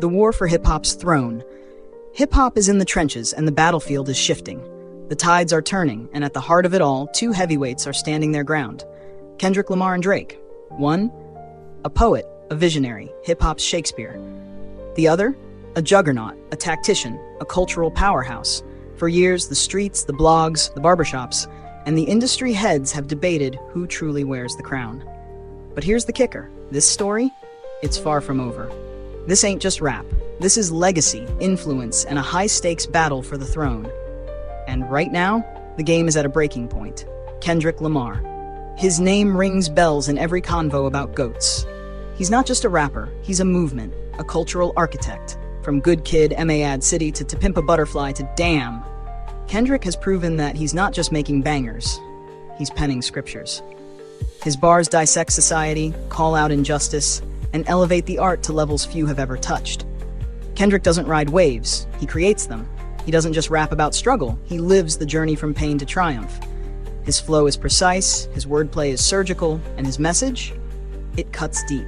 The war for hip-hop's throne. Hip-hop is in the trenches and the battlefield is shifting. The tides are turning, and at the heart of it all, two heavyweights are standing their ground. Kendrick Lamar and Drake. One, a poet, a visionary, hip-hop's Shakespeare. The other, a juggernaut, a tactician, a cultural powerhouse. For years, the streets, the blogs, the barbershops, and the industry heads have debated who truly wears the crown. But here's the kicker. This story, it's far from over. This ain't just rap. This is legacy, influence, and a high-stakes battle for the throne. And right now, the game is at a breaking point. Kendrick Lamar. His name rings bells in every convo about GOATs. He's not just a rapper, he's a movement, a cultural architect. From Good Kid, M.A. Ad City, to Pimp a Butterfly, to Damn. Kendrick has proven that he's not just making bangers, he's penning scriptures. His bars dissect society, call out injustice, and elevate the art to levels few have ever touched. Kendrick doesn't ride waves, he creates them. He doesn't just rap about struggle, he lives the journey from pain to triumph. His flow is precise, his wordplay is surgical, and his message? It cuts deep.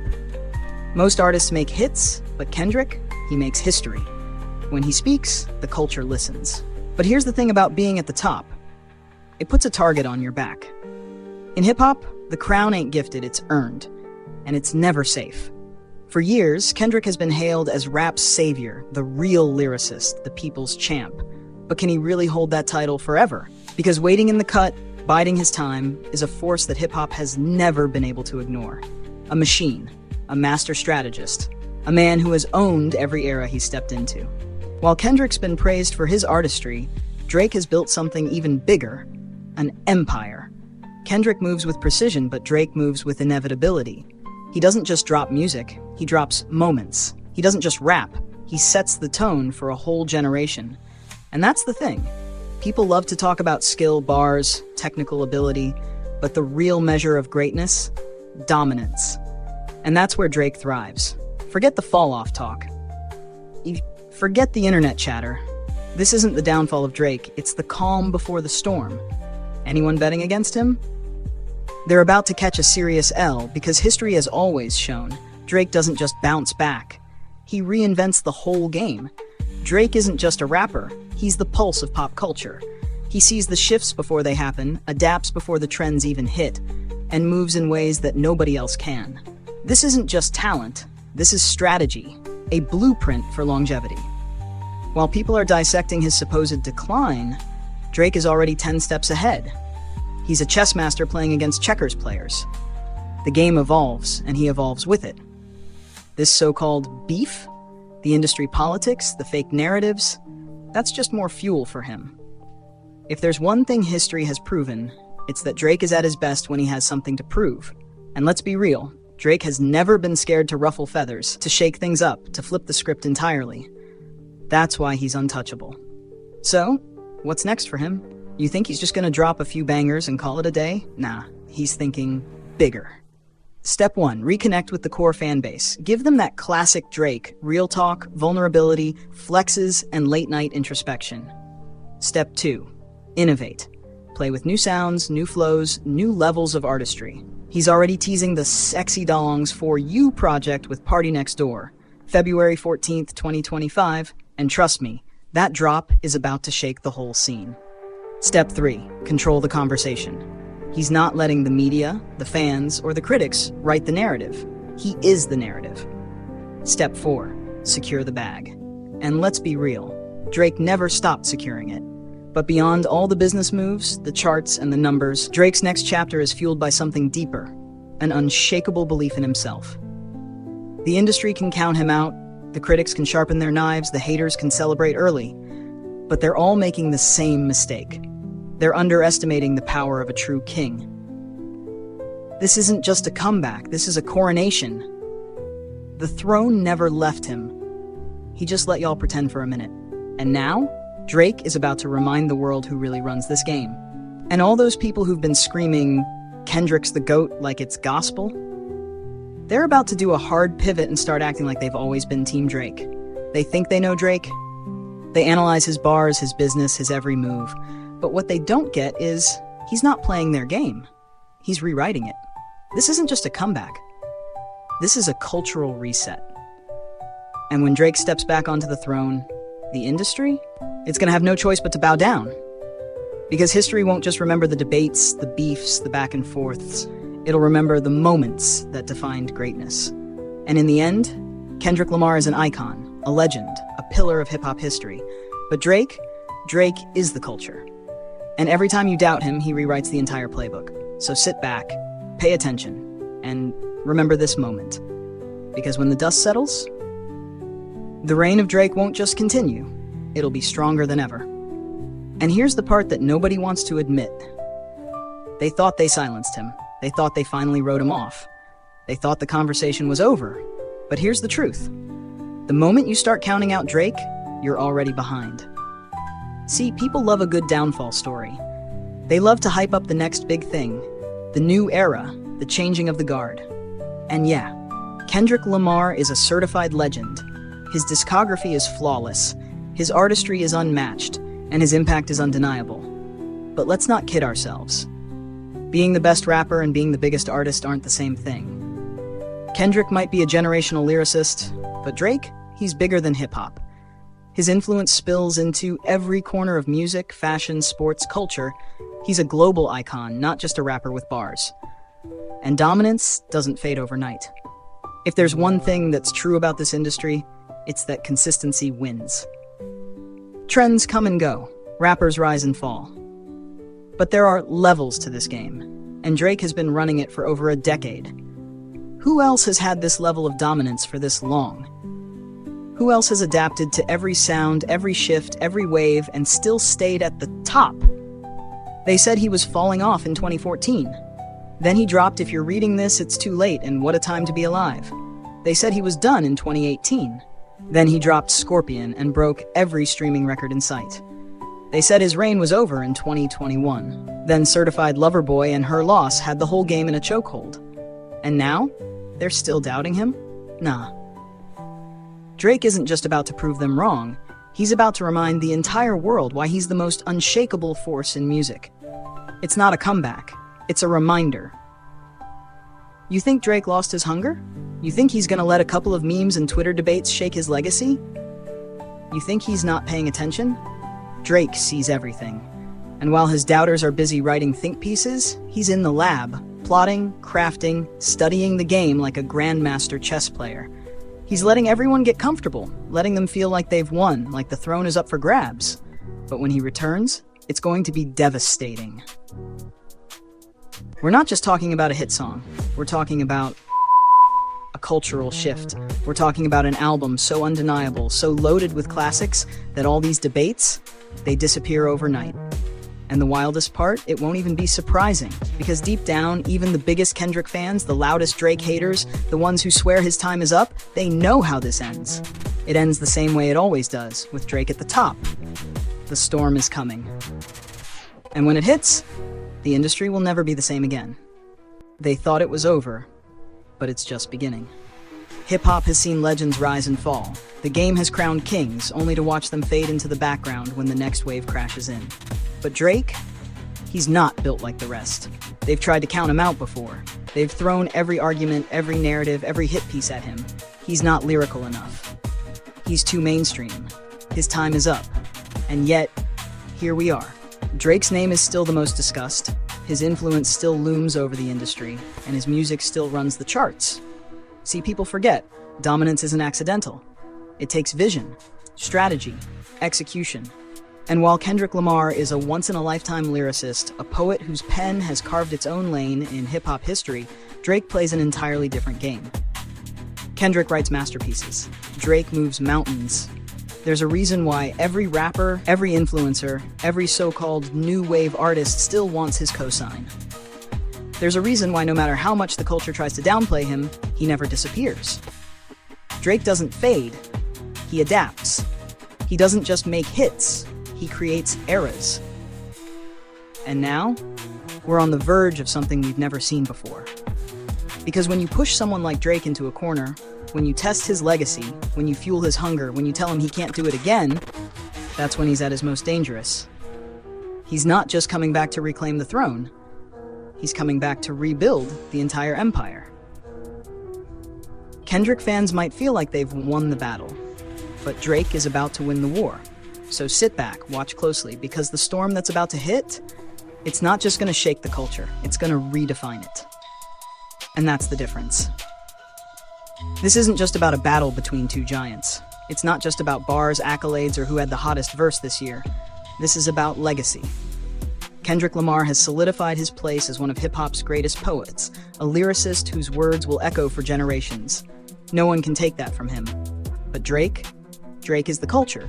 Most artists make hits, but Kendrick, he makes history. When he speaks, the culture listens. But here's the thing about being at the top. It puts a target on your back. In hip-hop, the crown ain't gifted, it's earned. And it's never safe. For years, Kendrick has been hailed as rap's savior, the real lyricist, the people's champ. But can he really hold that title forever? Because waiting in the cut, biding his time, is a force that hip-hop has never been able to ignore. A machine, a master strategist, a man who has owned every era he stepped into. While Kendrick's been praised for his artistry, Drake has built something even bigger, an empire. Kendrick moves with precision, but Drake moves with inevitability. He doesn't just drop music, he drops moments. He doesn't just rap, he sets the tone for a whole generation. And that's the thing. People love to talk about skill, bars, technical ability, but the real measure of greatness? Dominance. And that's where Drake thrives. Forget the fall-off talk. Forget the internet chatter. This isn't the downfall of Drake, it's the calm before the storm. Anyone betting against him? They're about to catch a serious L because history has always shown Drake doesn't just bounce back. He reinvents the whole game. Drake isn't just a rapper, he's the pulse of pop culture. He sees the shifts before they happen, adapts before the trends even hit, and moves in ways that nobody else can. This isn't just talent, this is strategy, a blueprint for longevity. While people are dissecting his supposed decline, Drake is already 10 steps ahead. He's a chess master playing against checkers players. The game evolves, and he evolves with it. This so-called beef, the industry politics, the fake narratives, that's just more fuel for him. If there's one thing history has proven, it's that Drake is at his best when he has something to prove. And let's be real, Drake has never been scared to ruffle feathers, to shake things up, to flip the script entirely. That's why he's untouchable. So, what's next for him? You think he's just gonna drop a few bangers and call it a day? Nah, he's thinking bigger. Step 1, reconnect with the core fan base. Give them that classic Drake, real talk, vulnerability, flexes, and late-night introspection. Step 2, innovate. Play with new sounds, new flows, new levels of artistry. He's already teasing the Sexy Dongs For You project with Party Next Door, February 14th, 2025, and trust me, that drop is about to shake the whole scene. Step 3, control the conversation. He's not letting the media, the fans, or the critics write the narrative. He is the narrative. Step 4, secure the bag. And let's be real, Drake never stopped securing it. But beyond all the business moves, the charts, and the numbers, Drake's next chapter is fueled by something deeper, an unshakable belief in himself. The industry can count him out, the critics can sharpen their knives, the haters can celebrate early, but they're all making the same mistake. They're underestimating the power of a true king. This isn't just a comeback, this is a coronation. The throne never left him. He just let y'all pretend for a minute. And now, Drake is about to remind the world who really runs this game. And all those people who've been screaming, Kendrick's the GOAT like it's gospel, they're about to do a hard pivot and start acting like they've always been Team Drake. They think they know Drake. They analyze his bars, his business, his every move. But what they don't get is, he's not playing their game. He's rewriting it. This isn't just a comeback. This is a cultural reset. And when Drake steps back onto the throne, the industry? It's gonna have no choice but to bow down. Because history won't just remember the debates, the beefs, the back and forths. It'll remember the moments that defined greatness. And in the end, Kendrick Lamar is an icon, a legend, a pillar of hip-hop history. But Drake is the culture. And every time you doubt him, he rewrites the entire playbook. So sit back, pay attention, and remember this moment. Because when the dust settles, the reign of Drake won't just continue, it'll be stronger than ever. And here's the part that nobody wants to admit. They thought they silenced him. They thought they finally wrote him off. They thought the conversation was over. But here's the truth. The moment you start counting out Drake, you're already behind. See, people love a good downfall story. They love to hype up the next big thing, the new era, the changing of the guard. And yeah, Kendrick Lamar is a certified legend. His discography is flawless, his artistry is unmatched, and his impact is undeniable. But let's not kid ourselves. Being the best rapper and being the biggest artist aren't the same thing. Kendrick might be a generational lyricist, but Drake, he's bigger than hip-hop. His influence spills into every corner of music, fashion, sports, culture. He's a global icon, not just a rapper with bars. And dominance doesn't fade overnight. If there's one thing that's true about this industry, it's that consistency wins. Trends come and go, rappers rise and fall. But there are levels to this game, and Drake has been running it for over a decade. Who else has had this level of dominance for this long? Who else has adapted to every sound, every shift, every wave, and still stayed at the top? They said he was falling off in 2014. Then he dropped If You're Reading This, It's Too Late, and What a Time to Be Alive. They said he was done in 2018. Then he dropped Scorpion and broke every streaming record in sight. They said his reign was over in 2021. Then Certified Lover Boy and Her Loss had the whole game in a chokehold. And now? They're still doubting him? Nah. Drake isn't just about to prove them wrong. He's about to remind the entire world why he's the most unshakable force in music. It's not a comeback. It's a reminder. You think Drake lost his hunger? You think he's gonna let a couple of memes and Twitter debates shake his legacy? You think he's not paying attention? Drake sees everything. And while his doubters are busy writing think pieces, he's in the lab, plotting, crafting, studying the game like a grandmaster chess player. He's letting everyone get comfortable, letting them feel like they've won, like the throne is up for grabs. But when he returns, it's going to be devastating. We're not just talking about a hit song. We're talking about a cultural shift. We're talking about an album so undeniable, so loaded with classics, that all these debates, they disappear overnight. And the wildest part, it won't even be surprising, because deep down, even the biggest Kendrick fans, the loudest Drake haters, the ones who swear his time is up, they know how this ends. It ends the same way it always does, with Drake at the top. The storm is coming. And when it hits, the industry will never be the same again. They thought it was over, but it's just beginning. Hip-hop has seen legends rise and fall. The game has crowned kings, only to watch them fade into the background when the next wave crashes in. But Drake, he's not built like the rest. They've tried to count him out before. They've thrown every argument, every narrative, every hit piece at him. He's not lyrical enough. He's too mainstream. His time is up. And yet, here we are. Drake's name is still the most discussed. His influence still looms over the industry, and his music still runs the charts. See, people forget, dominance isn't accidental. It takes vision, strategy, execution. And while Kendrick Lamar is a once-in-a-lifetime lyricist, a poet whose pen has carved its own lane in hip-hop history, Drake plays an entirely different game. Kendrick writes masterpieces. Drake moves mountains. There's a reason why every rapper, every influencer, every so-called new wave artist still wants his cosign. There's a reason why no matter how much the culture tries to downplay him, he never disappears. Drake doesn't fade, he adapts. He doesn't just make hits, he creates eras. And now, we're on the verge of something we've never seen before. Because when you push someone like Drake into a corner, when you test his legacy, when you fuel his hunger, when you tell him he can't do it again, that's when he's at his most dangerous. He's not just coming back to reclaim the throne. He's coming back to rebuild the entire empire. Kendrick fans might feel like they've won the battle, But Drake is about to win the war. So sit back, watch closely, because the storm that's about to hit, it's not just going to shake the culture, it's going to redefine it. And that's the difference. This isn't just about a battle between two giants. It's not just about bars, accolades, or who had the hottest verse this year. This is about legacy. Kendrick Lamar has solidified his place as one of hip-hop's greatest poets, a lyricist whose words will echo for generations. No one can take that from him. But Drake is the culture.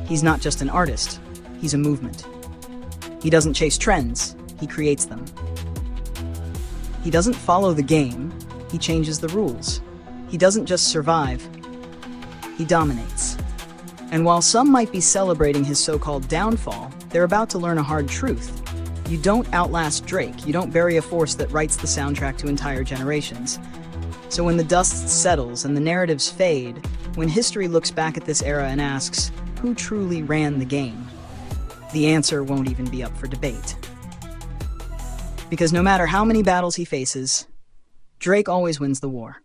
He's not just an artist, he's a movement. He doesn't chase trends, he creates them. He doesn't follow the game, he changes the rules. He doesn't just survive, he dominates. And while some might be celebrating his so-called downfall, they're about to learn a hard truth. You don't outlast Drake, you don't bury a force that writes the soundtrack to entire generations. So when the dust settles and the narratives fade, when history looks back at this era and asks, who truly ran the game? The answer won't even be up for debate. Because no matter how many battles he faces, Drake always wins the war.